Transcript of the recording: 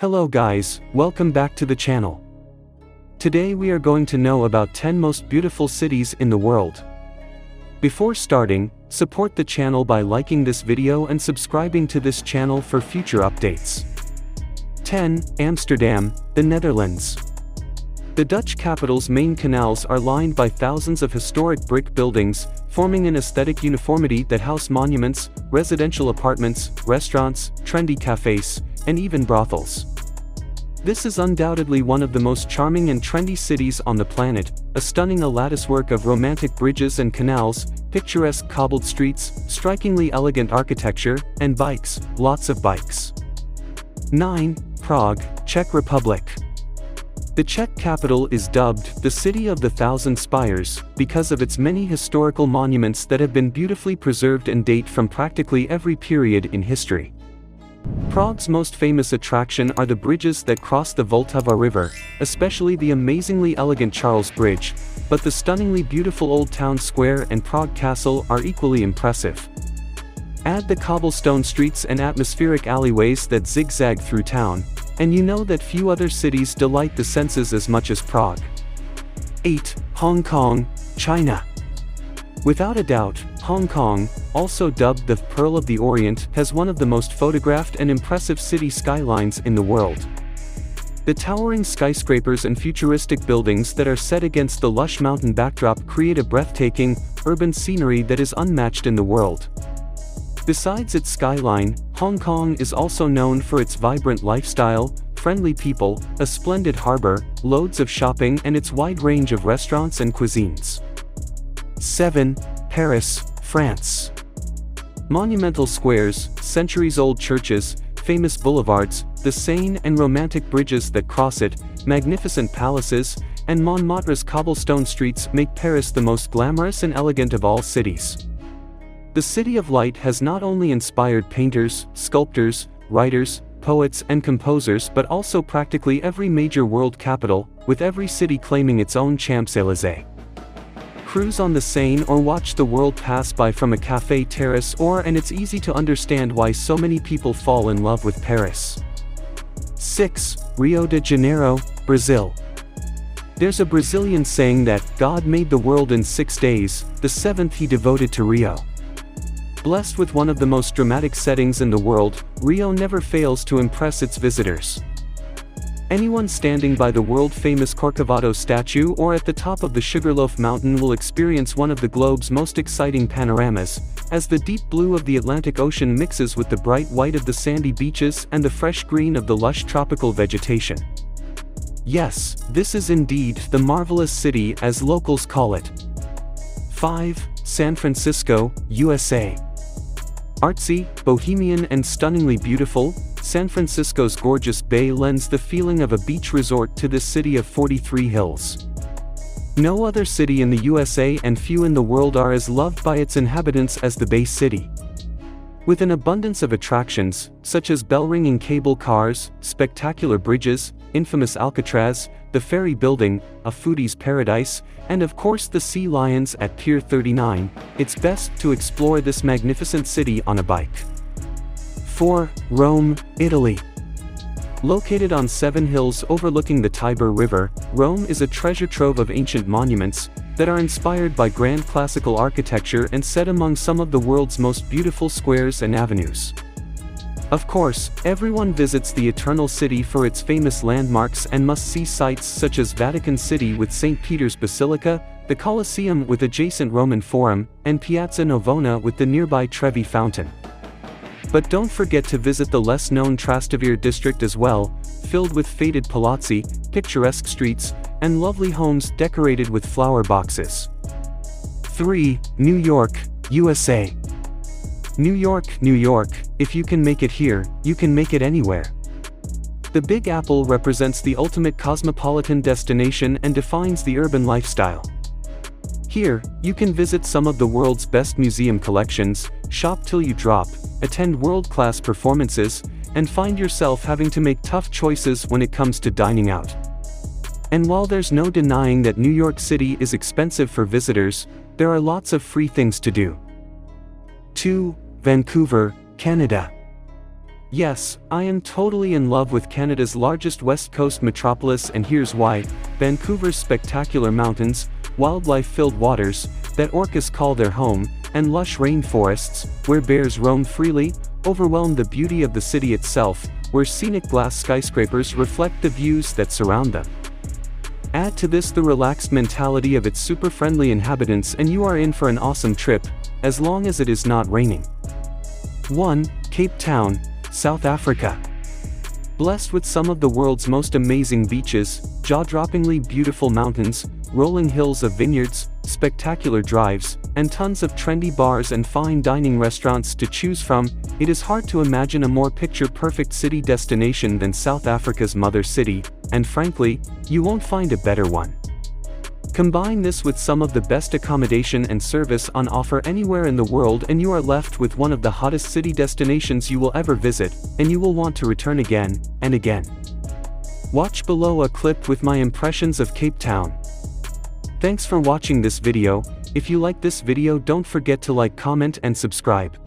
Hello guys, welcome back to the channel. Today we are going to know about 10 most beautiful cities in the world. Before starting, support the channel by liking this video and subscribing to this channel for future updates. 10. Amsterdam, the Netherlands. The Dutch capital's main canals are lined by thousands of historic brick buildings, forming an aesthetic uniformity that house monuments, residential apartments, restaurants, trendy cafes, and even brothels. This is undoubtedly one of the most charming and trendy cities on the planet, a stunning latticework of romantic bridges and canals, picturesque cobbled streets, strikingly elegant architecture, and bikes, lots of bikes. 9. Prague, Czech Republic. The Czech capital is dubbed the City of the Thousand Spires because of its many historical monuments that have been beautifully preserved and date from practically every period in history. Prague's most famous attraction are the bridges that cross the Vltava River, especially the amazingly elegant Charles Bridge, but the stunningly beautiful Old Town Square and Prague Castle are equally impressive. Add the cobblestone streets and atmospheric alleyways that zigzag through town, and you know that few other cities delight the senses as much as Prague. 8. Hong Kong, China. Without a doubt, Hong Kong, also dubbed the Pearl of the Orient, has one of the most photographed and impressive city skylines in the world. The towering skyscrapers and futuristic buildings that are set against the lush mountain backdrop create a breathtaking, urban scenery that is unmatched in the world. Besides its skyline, Hong Kong is also known for its vibrant lifestyle, friendly people, a splendid harbor, loads of shopping, and its wide range of restaurants and cuisines. 7. Paris, France. Monumental squares, centuries-old churches, famous boulevards, the Seine and romantic bridges that cross it, magnificent palaces, and Montmartre's cobblestone streets make Paris the most glamorous and elegant of all cities. The City of Light has not only inspired painters, sculptors, writers, poets, and composers but also practically every major world capital, with every city claiming its own Champs-Élysées. Cruise on the Seine or watch the world pass by from a café terrace and it's easy to understand why so many people fall in love with Paris. 6. Rio de Janeiro, Brazil. There's a Brazilian saying that God made the world in 6 days, the 7th he devoted to Rio. Blessed with one of the most dramatic settings in the world, Rio never fails to impress its visitors. Anyone standing by the world-famous Corcovado statue or at the top of the Sugarloaf Mountain will experience one of the globe's most exciting panoramas, as the deep blue of the Atlantic Ocean mixes with the bright white of the sandy beaches and the fresh green of the lush tropical vegetation. Yes, this is indeed the marvelous city as locals call it. 5. San Francisco, USA. Artsy, bohemian and stunningly beautiful, San Francisco's gorgeous bay lends the feeling of a beach resort to this city of 43 hills. No other city in the USA and few in the world are as loved by its inhabitants as the Bay City. With an abundance of attractions, such as bell-ringing cable cars, spectacular bridges, infamous Alcatraz, the ferry building, a foodie's paradise, and of course the sea lions at Pier 39, it's best to explore this magnificent city on a bike. 4. Rome, Italy. Located on 7 hills overlooking the Tiber River, Rome is a treasure trove of ancient monuments that are inspired by grand classical architecture and set among some of the world's most beautiful squares and avenues. Of course, everyone visits the Eternal City for its famous landmarks and must-see sites such as Vatican City with St. Peter's Basilica, the Colosseum with adjacent Roman Forum, and Piazza Navona with the nearby Trevi Fountain. But don't forget to visit the less-known Trastevere district as well, filled with faded palazzi, picturesque streets, and lovely homes decorated with flower boxes. 3. New York, USA. New York, New York, if you can make it here, you can make it anywhere. The Big Apple represents the ultimate cosmopolitan destination and defines the urban lifestyle. Here, you can visit some of the world's best museum collections, shop till you drop, attend world-class performances, and find yourself having to make tough choices when it comes to dining out. And while there's no denying that New York City is expensive for visitors, there are lots of free things to do. 2. Vancouver, Canada. Yes, I am totally in love with Canada's largest West Coast metropolis, and here's why. Vancouver's spectacular mountains, wildlife-filled waters that orcas call their home, and lush rainforests where bears roam freely, overwhelm the beauty of the city itself, where scenic glass skyscrapers reflect the views that surround them. Add to this the relaxed mentality of its super-friendly inhabitants and you are in for an awesome trip, as long as it is not raining. 1. Cape Town, South Africa. Blessed with some of the world's most amazing beaches, jaw-droppingly beautiful mountains, rolling hills of vineyards, spectacular drives, and tons of trendy bars and fine dining restaurants to choose from, it is hard to imagine a more picture-perfect city destination than South Africa's mother city, and frankly, you won't find a better one. Combine this with some of the best accommodation and service on offer anywhere in the world and you are left with one of the hottest city destinations you will ever visit, and you will want to return again and again. Watch below a clip with my impressions of Cape Town. Thanks for watching this video. If you like this video, don't forget to like, comment and subscribe.